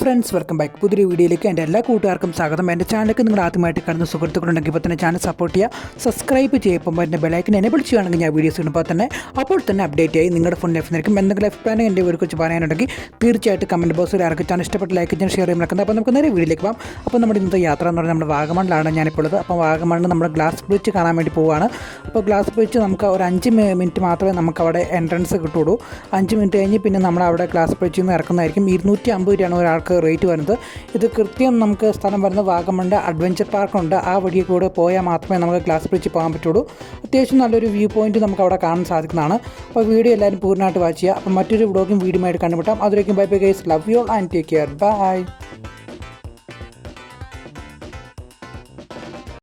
Friends welcome back പുതിയൊരു വീഡിയോയിലേക്ക് എൻ്റെ എല്ലാ കൂട്ടുകാർക്കും സ്വാഗതം. എൻ്റെ ചാനലിലേക്ക് നിങ്ങൾ ആദ്യമായിട്ട് കാണുന്ന സുഹൃത്തുക്കളുണ്ടെങ്കിൽ ഇപ്പോൾ തന്നെ ചാനൽ സപ്പോർട്ട് ചെയ്യുക, സബ്സ്ക്രൈബ് ചെയ്യുമ്പോൾ എൻ്റെ ബെലൈക്കൻ എനേബിൾ ചെയ്യുകയാണെങ്കിൽ ഞാൻ വീഡിയോസ് ഇടുമ്പോൾ തന്നെ അപ്പോൾ തന്നെ അപ്ഡേറ്റ് ആയി നിങ്ങളുടെ ഫോൺ ലഭിക്കുന്നതായിരിക്കും. എന്തെങ്കിലും അഭിപ്രായം എൻ്റെ ഒരു കുറിച്ച് പറയാനുണ്ടെങ്കിൽ തീർച്ചയായിട്ടും കമൻറ്റ് ബോക്സിൽ ആർക്ക് ചാനൽ ഇഷ്ടപ്പെട്ട ലൈക്ക് ചെയ്യാൻ ഷെയർ ചെയ്യാൻ നടക്കുന്നത്. അപ്പോൾ നമുക്ക് നേരെ വീഡിയോയിലേക്ക് പോകാം. അപ്പോൾ നമ്മുടെ ഇന്നത്തെ യാത്ര എന്ന് പറഞ്ഞാൽ നമ്മുടെ വാഗമണിലാണ് ഞാനിപ്പോൾ ഉള്ളത്. അപ്പോൾ വാഗമണിൽ നമ്മൾ ഗ്ലാസ് ബ്രിഡ്ജ് കാണാൻ വേണ്ടി പോവുകയാണ്. അപ്പോൾ ഗ്ലാസ് ബ്രിഡ്ജ് നമുക്ക് ഒരു 5 മിനിറ്റ് മാത്രമേ നമുക്ക് അവിടെ എൻട്രൻസ് കിട്ടുള്ളൂ. 5 മിനിറ്റ് കഴിഞ്ഞ് പിന്നെ നമ്മൾ അവിടെ ഗ്ലാസ് ബ്രിഡ്ജിൽ നിന്ന് ഇറക്കുന്നതായിരിക്കും. 250 രൂപയാണ് ഒരാൾക്ക് റേറ്റ് വരുന്നത്. ഇത് കൃത്യം നമുക്ക് സ്ഥലം വരുന്നത് വാഗമണിൻ്റെ അഡ്വഞ്ചർ പാർക്കുണ്ട്. ആ വഴി കൂടെ പോയാൽ മാത്രമേ നമുക്ക് ഗ്ലാസ് ബ്രിഡ്ജിൽ പോകാൻ പറ്റുള്ളൂ. അത്യാവശ്യം നല്ലൊരു വ്യൂ പോയിൻറ്റ് നമുക്ക് അവിടെ കാണാൻ സാധിക്കുന്നതാണ്. അപ്പോൾ വീഡിയോ എല്ലാവരും പൂർണ്ണമായിട്ട് വാച്ച് ചെയ്യുക. അപ്പോൾ മറ്റൊരു വ്ളോഗും വീഡിയോ ആയിട്ട് കണ്ടുമുട്ടാം. അതിലേക്കും bye bye guys, love you all and take care, by.